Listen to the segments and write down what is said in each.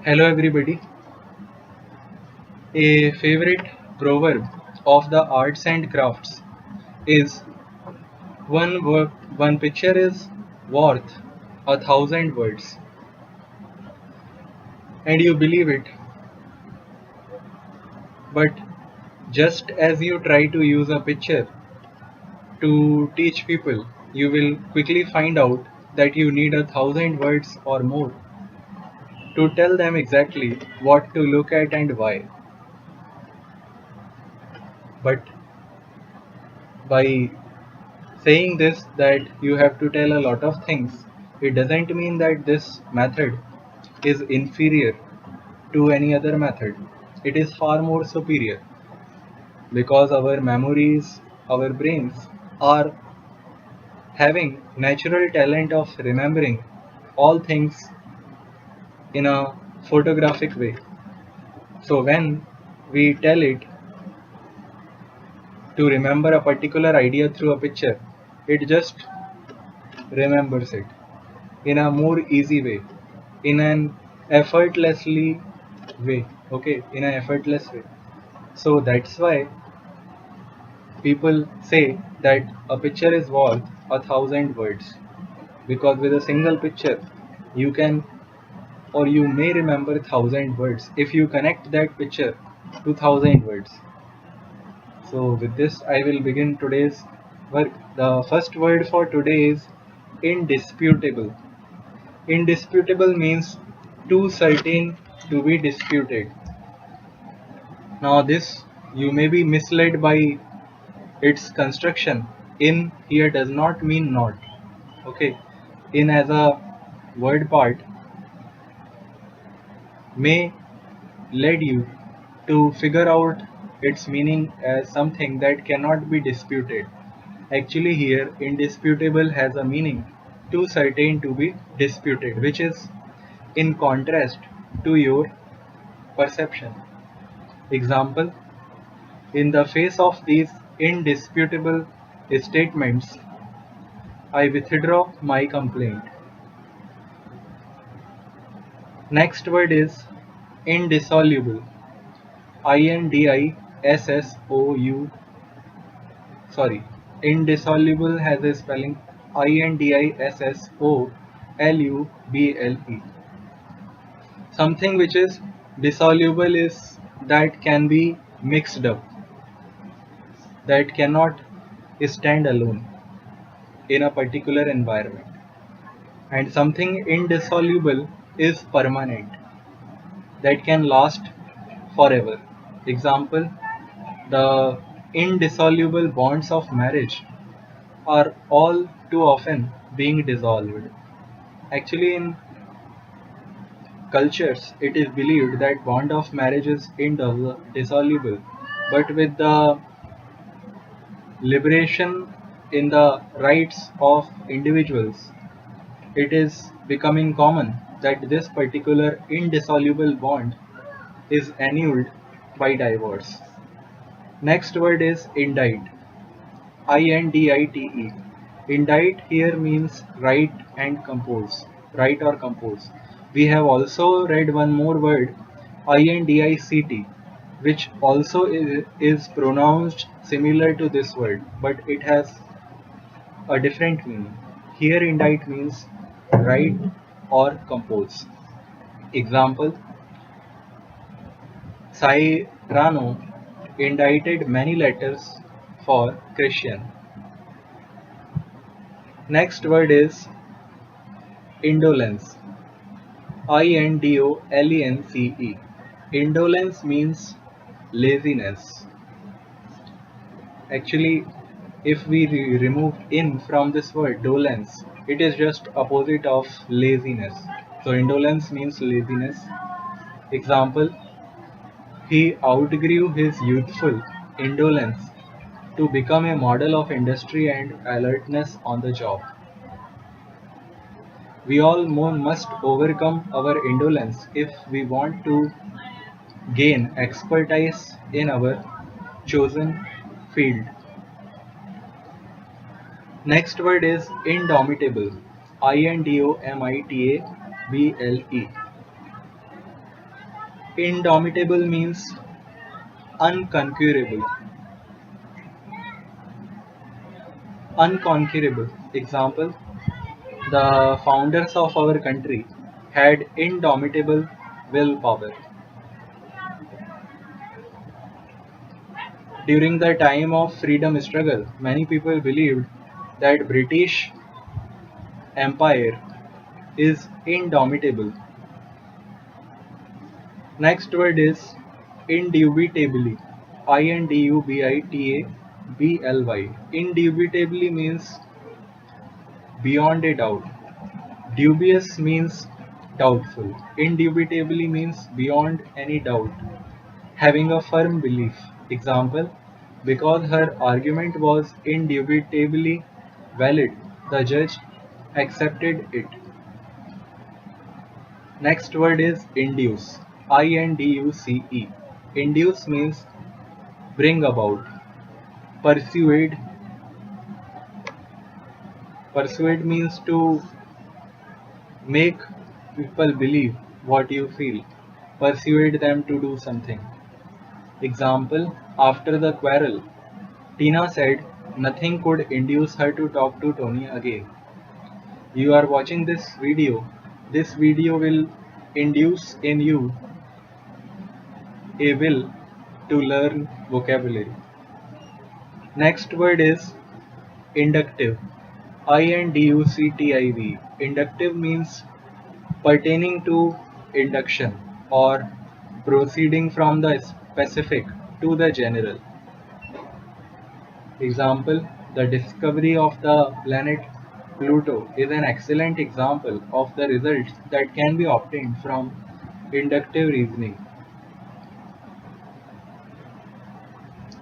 Hello everybody. A favorite proverb of the arts and crafts is one picture is worth a thousand words. And you believe it, but just as you try to use a picture to teach people, you will quickly find out that you need a thousand words or more to tell them exactly what to look at and why. But by saying this that you have to tell a lot of things, it doesn't mean that this method is inferior to any other method. It is far more superior because our memories, our brains are having natural talent of remembering all things in a photographic way. So when we tell it to remember a particular idea through a picture, it just remembers it in a more easy way, in an effortlessly way. Okay, in an effortless way. So that's why people say that a picture is worth a thousand words, because with a single picture you can or you may remember thousand words if you connect that picture to thousand words. So with this I will begin today's work. The first word for today is indisputable. Indisputable means too certain to be disputed. Now, this you may be misled by its construction. In here does not mean not. Okay, in as a word part may lead you to figure out its meaning as something that cannot be disputed. Actually, here indisputable has a meaning too certain to be disputed, which is in contrast to your perception. Example: in the face of these indisputable statements, I withdraw my complaint. Next word is indissoluble. INDISSOU. Sorry, indissoluble has a spelling INDISSOLUBLE. Something which is dissoluble is that can be mixed up, that cannot stand alone in a particular environment. And something indissoluble is permanent, that can last forever. Example: the indissoluble bonds of marriage are all too often being dissolved. Actually, in cultures, it is believed that bond of marriage is indissoluble, but with the liberation in the rights of individuals, it is becoming common that this particular indissoluble bond is annulled by divorce. Next word is indite. INDITE. Indite here means write and compose. Write or compose. We have also read one more word, INDICT, which also is pronounced similar to this word, but it has a different meaning. Here indite means write or compose. Example: Cyrano indited many letters for Christian. Next word is indolence. INDOLENCE. Indolence means laziness. Actually, if we remove in from this word dolence, it is just opposite of laziness. So indolence means laziness. Example: he outgrew his youthful indolence to become a model of industry and alertness on the job. We all must overcome our indolence if we want to gain expertise in our chosen field. Next word is indomitable. INDOMITABLE. Indomitable means unconquerable. Unconquerable. Example, the founders of our country had indomitable willpower. During the time of freedom struggle, many people believed that British Empire is indomitable. Next word is indubitably. Indubitably. Indubitably means beyond a doubt. Dubious means doubtful. Indubitably means beyond any doubt, having a firm belief. Example, because her argument was indubitably valid, the judge accepted it. Next word is induce. Induce. Induce means bring about. Persuade. Persuade means to make people believe what you feel. Persuade them to do something. Example, after the quarrel, Tina said nothing could induce her to talk to Tony again. You are watching this video. This video will induce in you a will to learn vocabulary. Next word is inductive. Inductive. Inductive means pertaining to induction or proceeding from the specific to the general. Example, the discovery of the planet Pluto is an excellent example of the results that can be obtained from inductive reasoning.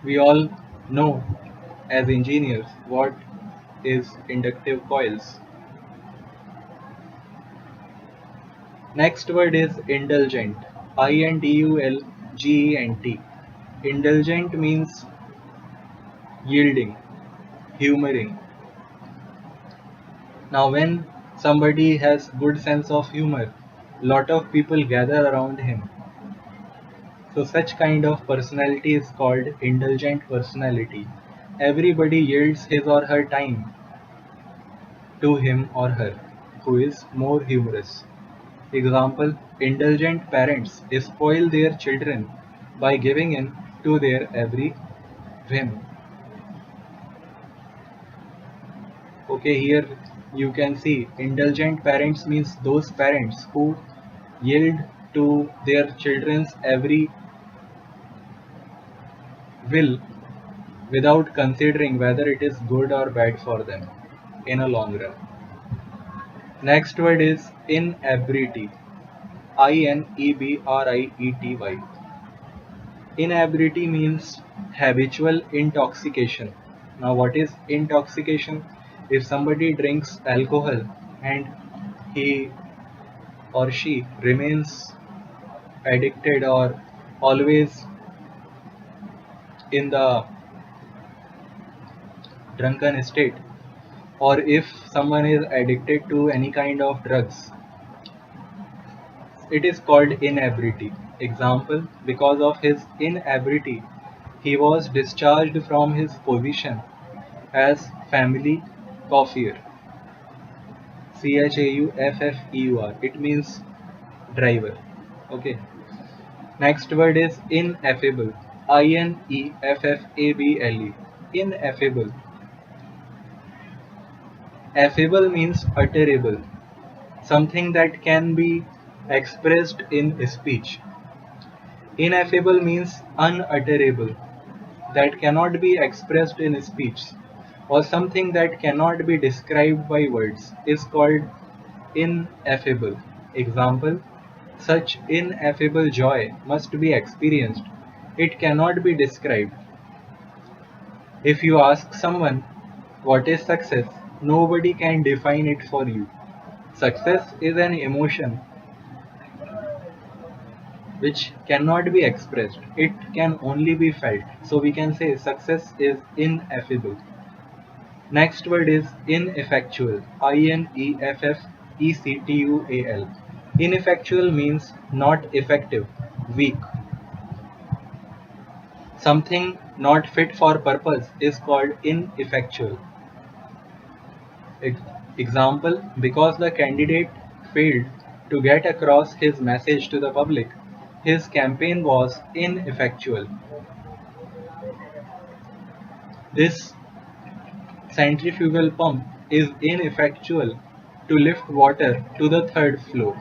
We all know as engineers what is inductive coils. Next word is indulgent. Indulgent. Indulgent means yielding, humoring. Now when somebody has good sense of humor, lot of people gather around him. So such kind of personality is called indulgent personality. Everybody yields his or her time to him or her who is more humorous. Example, indulgent parents spoil their children by giving in to their every whim. Okay, here you can see indulgent parents means those parents who yield to their children's every will without considering whether it is good or bad for them in a long run. Next word is inebriety. Inebriety. Inebriety means habitual intoxication. Now, what is intoxication? If somebody drinks alcohol and he or she remains addicted or always in the drunken state, or if someone is addicted to any kind of drugs, it is called inebriety. Example, because of his inebriety, he was discharged from his position as family courier. Chauffeur. It means driver. Okay. Next word is ineffable. Ineffable. Ineffable. Affable means utterable. Something that can be expressed in speech. Ineffable means unutterable, that cannot be expressed in speech, or something that cannot be described by words is called ineffable. Example, such ineffable joy must be experienced. It cannot be described. If you ask someone what is success, nobody can define it for you. Success is an emotion which cannot be expressed. It can only be felt. So we can say success is ineffable. Next word is ineffectual. Ineffectual. Ineffectual means not effective. weak. Something not fit for purpose is called ineffectual. Example, because the candidate failed to get across his message to the public, his campaign was ineffectual. This centrifugal pump is ineffectual to lift water to the third floor.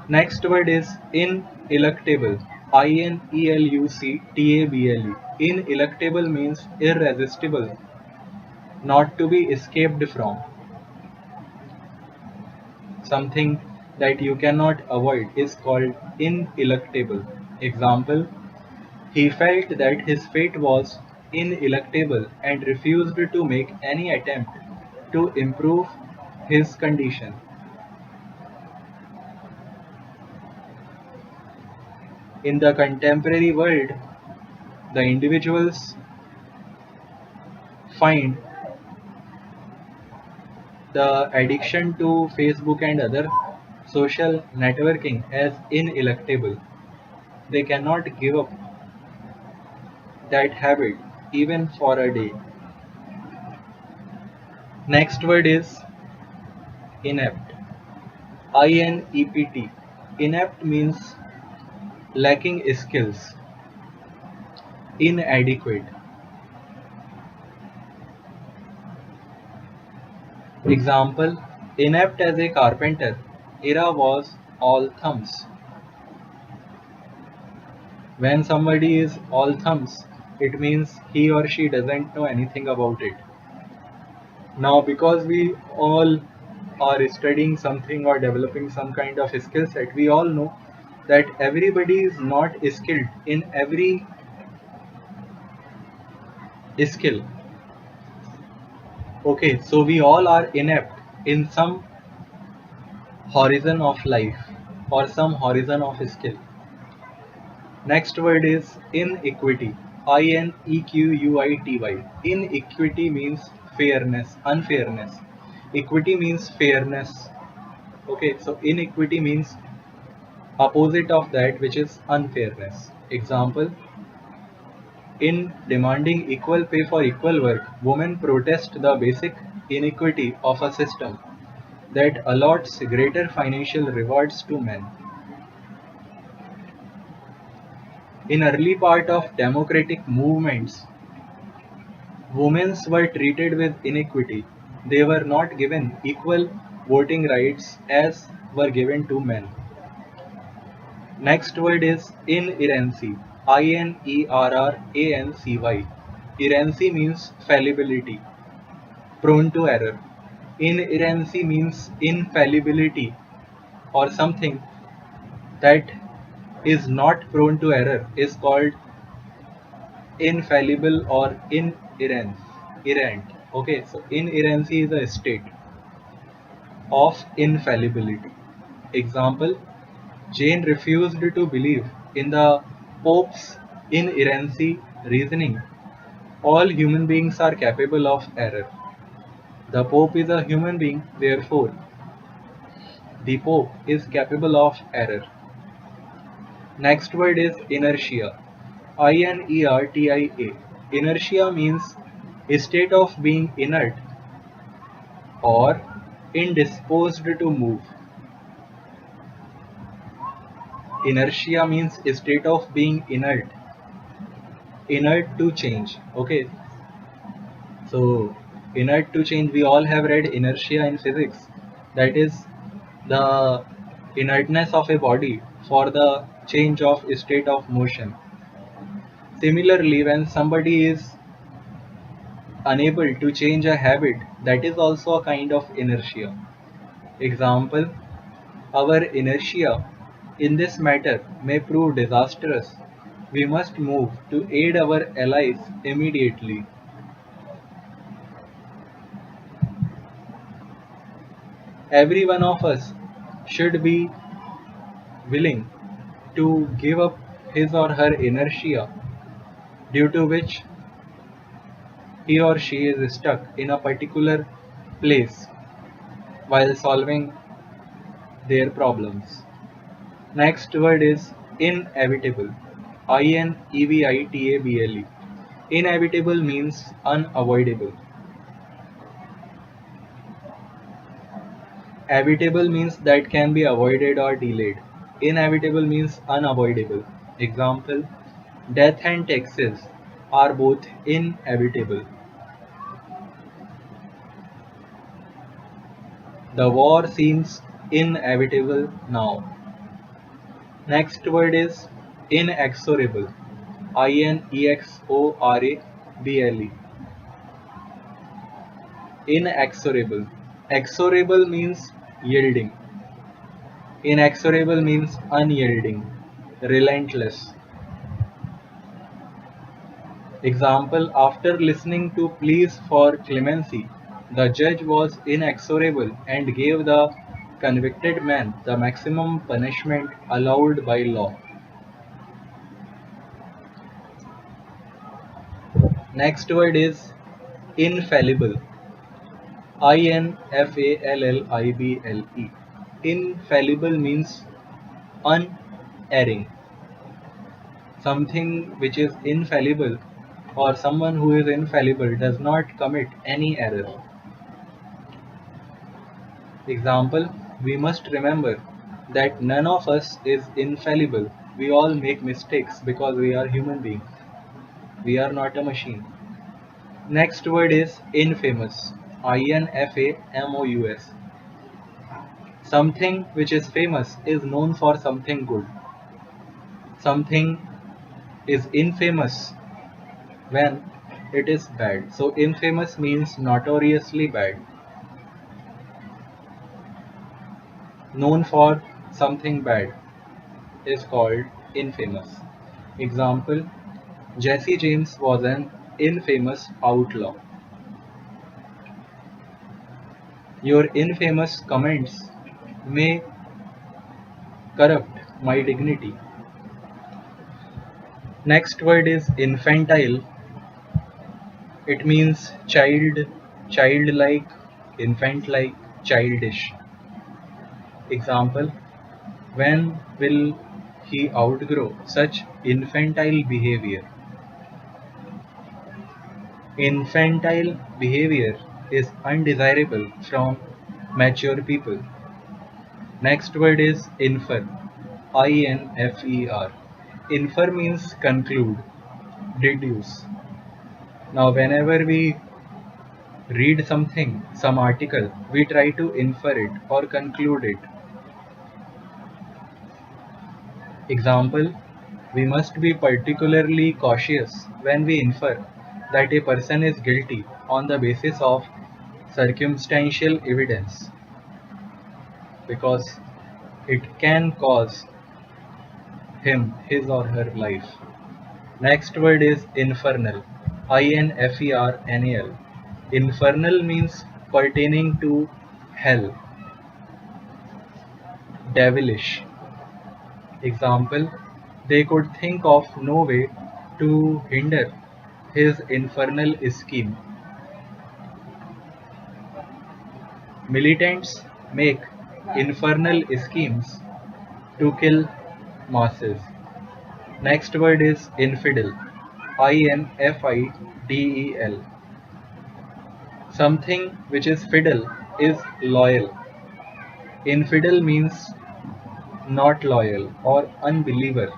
Next word is ineluctable. Ineluctable. Ineluctable means irresistible, not to be escaped from. Something that you cannot avoid is called ineluctable. Example, he felt that his fate was ineluctable and refused to make any attempt to improve his condition. In the contemporary world, the individuals find the addiction to Facebook and other social networking as ineluctable. They cannot give up that habit even for a day. Next word is inept. INEPT. Inept means lacking skills, inadequate. Example, inept as a carpenter, Ira was all thumbs. When somebody is all thumbs, it means he or she doesn't know anything about it. Now, because we all are studying something or developing some kind of skill set, we all know that everybody is not skilled in every skill. Okay, so we all are inept in some horizon of life or some horizon of skill. Next word is inequity. Inequity. Inequity means fairness, unfairness. Equity means fairness. Okay, so inequity means opposite of that, which is unfairness. Example, in demanding equal pay for equal work, women protest the basic inequity of a system that allots greater financial rewards to men. In early part of democratic movements, women were treated with inequity. They were not given equal voting rights as were given to men. Next word is inerrancy. Inerrancy. Errancy means fallibility, prone to error. Inerrancy means infallibility or something that is not prone to error is called infallible or inerrant. Errant. Okay, so inerrancy is a state of infallibility. Example, Jane refused to believe in the Pope's inerrancy reasoning. All human beings are capable of error. The Pope is a human being, therefore, the Pope is capable of error. Next word is inertia. Inertia. Inertia means a state of being inert or indisposed to move. Inertia means a state of being inert to change. Okay, so inert to change, we all have read inertia in physics. That is the inertness of a body for the change of state of motion. Similarly, when somebody is unable to change a habit, that is also a kind of inertia. Example, our inertia in this matter may prove disastrous. We must move to aid our allies immediately. Every one of us should be willing to give up his or her inertia due to which he or she is stuck in a particular place while solving their problems. Next word is inevitable. Inevitable. Inevitable means unavoidable. Evitable means that can be avoided or delayed. Inevitable means unavoidable. Example: death and taxes are both inevitable. The war seems inevitable now. Next word is inexorable. Inexorable. Inexorable. Exorable means yielding. Inexorable means unyielding, relentless. Example: after listening to pleas for clemency, the judge was inexorable and gave the convicted man the maximum punishment allowed by law. Next word is infallible. Infallible. Infallible means unerring. Something which is infallible or someone who is infallible does not commit any error. Example: we must remember that none of us is infallible. We all make mistakes because we are human beings. We are not a machine. Next word is infamous. Infamous. Something which is famous is known for something good. Something is infamous when it is bad. So infamous means notoriously bad. Known for something bad is called infamous. Example: Jesse James was an infamous outlaw. Your infamous comments may corrupt my dignity. Next word is infantile. It means childlike, infant-like, childish. Example: when will he outgrow such infantile behavior? Infantile behavior is undesirable from mature people. Next word is infer. Infer. Infer means conclude, deduce. Now, whenever we read something, some article, we try to infer it or conclude it. Example: we must be particularly cautious when we infer that a person is guilty on the basis of circumstantial evidence because it can cause him his or her life. Next word is infernal. Infernal. Infernal means pertaining to hell, devilish. Example: they could think of no way to hinder his infernal scheme. Militants make infernal schemes to kill masses. Next word is infidel. Infidel. Something which is fidel is loyal. Infidel means not loyal or unbeliever.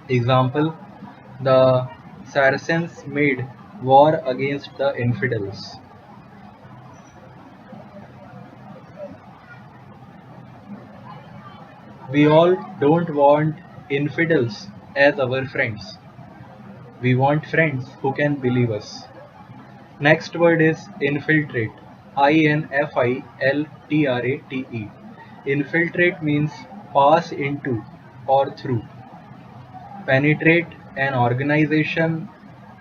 Example: the Saracens made war against the infidels. We all don't want infidels as our friends. We want friends who can believe us. Next word is infiltrate. Infiltrate. Infiltrate means pass into or through. Penetrate an organization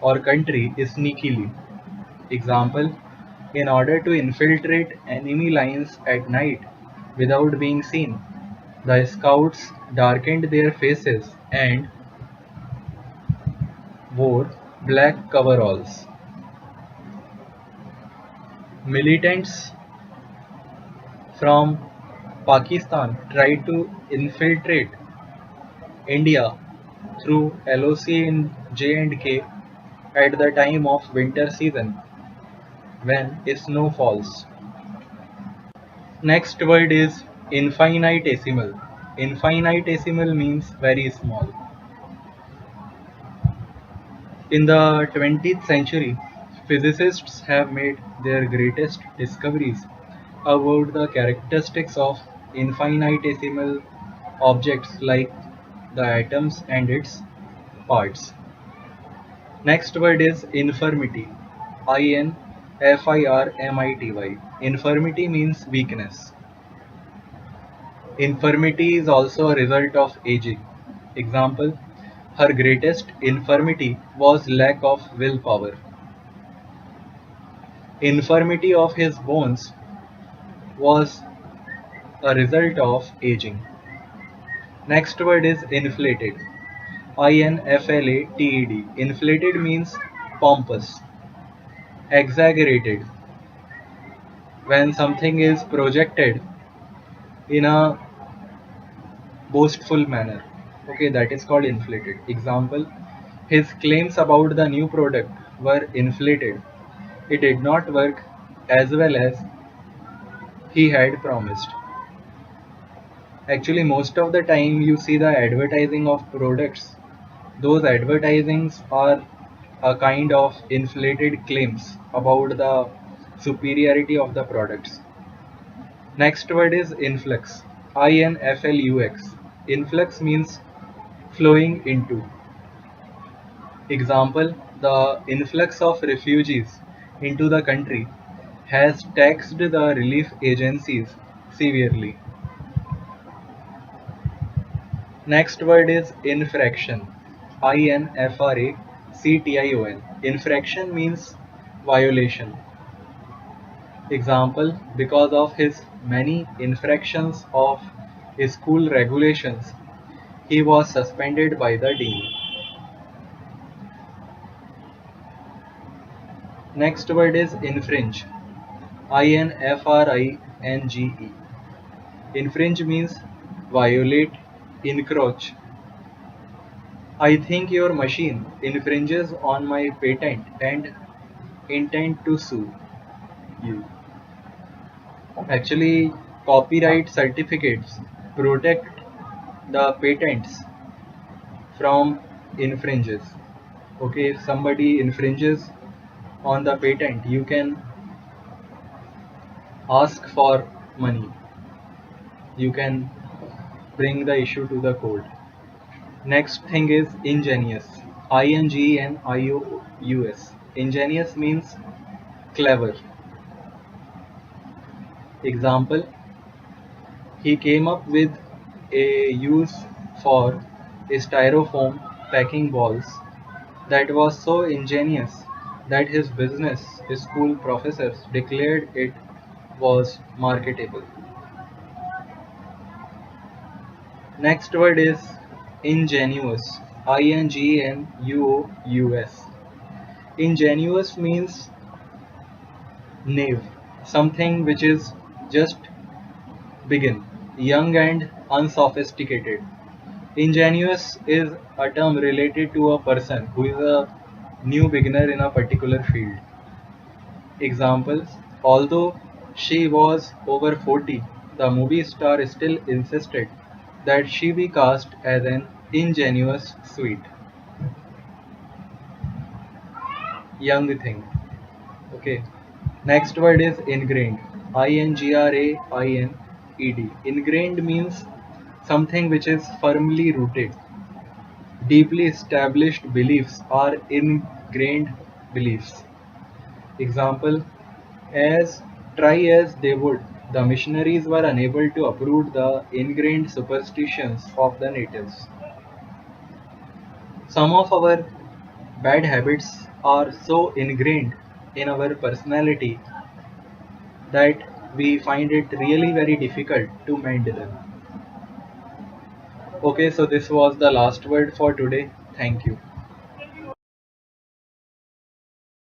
or country sneakily. Example: in order to infiltrate enemy lines at night without being seen, the scouts darkened their faces and wore black coveralls. Militants from Pakistan tried to infiltrate India through LOC in J&K at the time of winter season when snow falls. Next word is infinitesimal. Infinitesimal means very small. In the 20th century, physicists have made their greatest discoveries about the characteristics of infinitesimal objects like the atoms and its parts. Next word is infirmity. Infirmity. Infirmity means weakness. Infirmity is also a result of aging. Example, her greatest infirmity was lack of willpower. Infirmity of his bones was a result of aging. Next word is inflated. Inflated. Inflated means pompous, exaggerated. When something is projected in a boastful manner. Okay, that is called inflated. Example, his claims about the new product were inflated. It did not work as well as he had promised. Actually, most of the time you see the advertising of products, those advertisings are a kind of inflated claims about the superiority of the products. Next word is influx. Influx. Influx means flowing into. Example, the influx of refugees into the country has taxed the relief agencies severely. Next word is infraction. Infraction. Infraction means violation. Example, because of his many infractions of school regulations, he was suspended by the dean. Next word is infringe. Infringe. Infringe means violate, encroach. I think your machine infringes on my patent and intend to sue you. Actually, copyright certificates protect the patents from infringes. Okay, if somebody infringes on the patent, you can ask for money. You can bring the issue to the court. Next thing is ingenious. Ingenious. Ingenious means clever. Example, he came up with a use for styrofoam packing balls that was so ingenious that his business school professors declared it was marketable. Next word is ingenuous. Ingenuous. Ingenuous means naive, something which is just begin, young and unsophisticated. Ingenuous is a term related to a person who is a new beginner in a particular field. Examples, although she was over 40, the movie star still insisted that she be cast as an ingenuous sweet young thing. Okay. Next word is ingrained. Ingrained. Ingrained means something which is firmly rooted. Deeply established beliefs are ingrained beliefs. Example, as try as they would, the missionaries were unable to uproot the ingrained superstitions of the natives. Some of our bad habits are so ingrained in our personality that we find it really very difficult to mend them. Okay, so this was the last word for today. Thank you.